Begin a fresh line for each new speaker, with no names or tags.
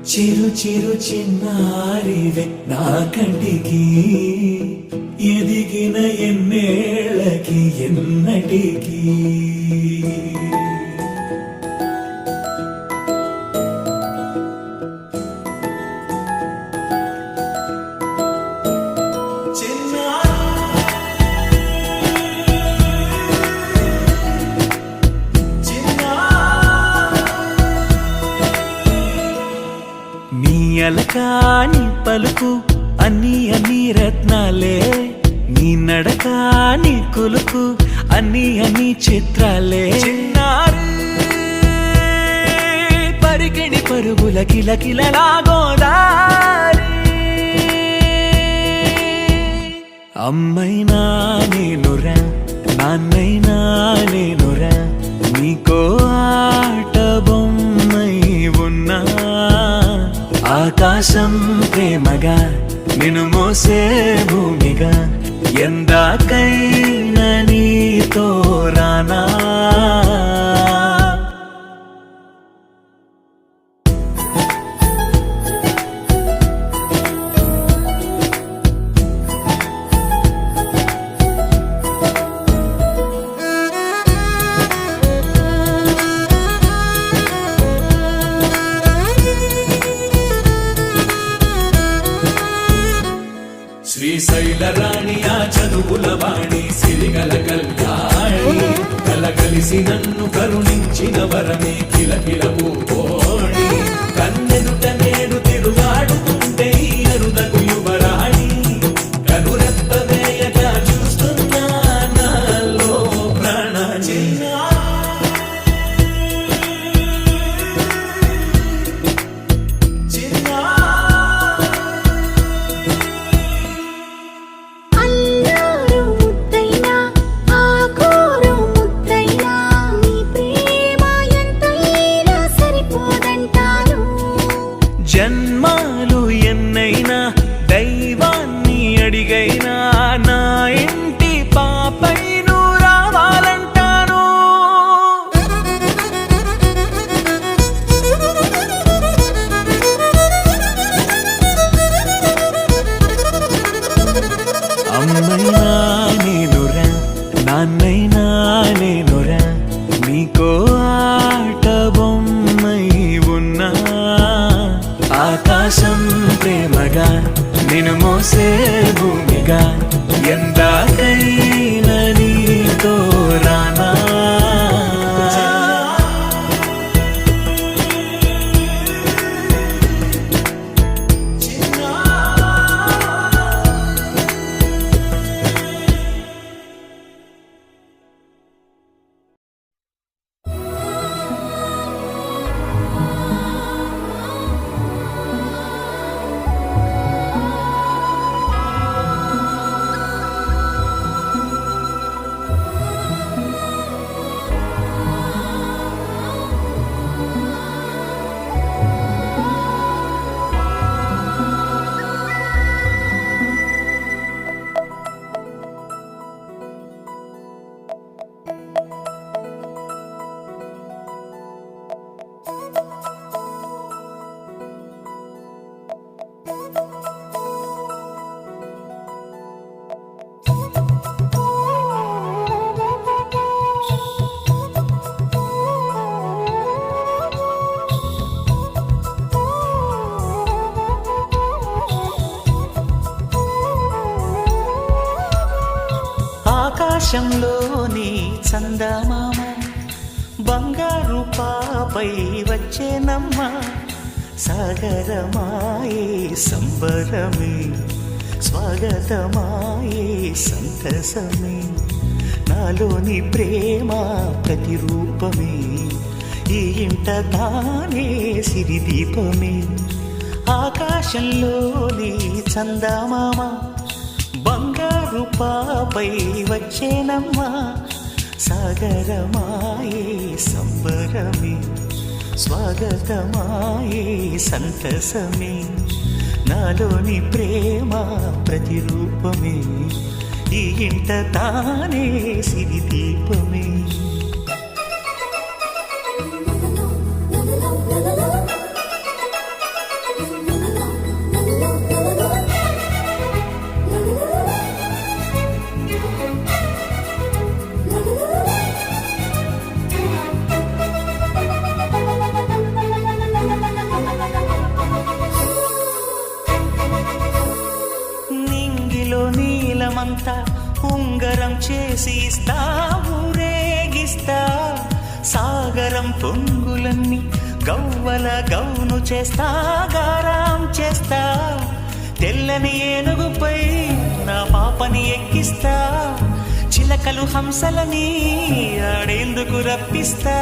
చిరు చిరు చిన్నారివే నా కంటికి ఎదిగిన ఎన్నేళ్ళకి ఎన్నటికి అలకాని పలుకు అన్ని అన్ని రత్నాలే నీ నడకాని కులుకు అన్ని అన్ని చిత్రాలే చిన్నారు పరికిణి పరుగుల కిలకిలలాగోదారి అమ్మైనా నేనురా నాన్నైనా నేనురా నీకో ఆట బొమ్మై ఉన్నా ఆకాశం ప్రేమగా నిన్ను మోసే భూమిగా ఎందాకైనా నీతో రానా శ్రీశైల రాణి ఆ చదువుల వాణి సిరిగల కళ్యాణి కలగలిసి నన్ను కరుణించిన వరమే కిలకిల పూకోణి కన్నెదుట నేడు తిరుగాడుతుంటే అరుదకు యువరాణి కనురెప్పవేయగా చూస్తున్నా నాలో ప్రాణ జన్మాలు ఎన్నైనా దైవాన్ని అడిగైనా నా ఇంటి పాపై నువ్వు రావాలంటాను అమ్మైనా నేనురా నాన్నైనా నేనురా నీకో ఆట బొమ్మై ఉన్నా ఆకాశం ప్రేమగా నిన్ను మోసే భూమిగా ఎందాకైనా నీతో రానా
ఆకాశంలోని చందమామ బంగారు పాపై వచ్చేనమ్మ సాగరమాయే సంబరమే స్వాగతమాయే సంతసమే నాలోని ప్రేమ ప్రతిరూపమే ఈ ఇంట తానే సిరిదీపమే ఆకాశంలోని చందమామ బంగారు పాపై వచ్చేనమ్మా సాగరమాయే సంబరమే స్వాగతమాయే సంతసమే నాలోని ప్రేమ ప్రతిరూపమే ఈ ఇంట తానే సిరిదీపమే ఊరంతా ఉంగరం చేసి ఇస్తా ఊరేగిస్తా సాగరం పొంగులన్నీ గవ్వల గౌను చేస్తా గారాం చేస్తా తెల్లని ఏనుగుపై నా పాపని ఎక్కిస్తా చిలకలు హంసలని ఆడేందుకు రప్పిస్తా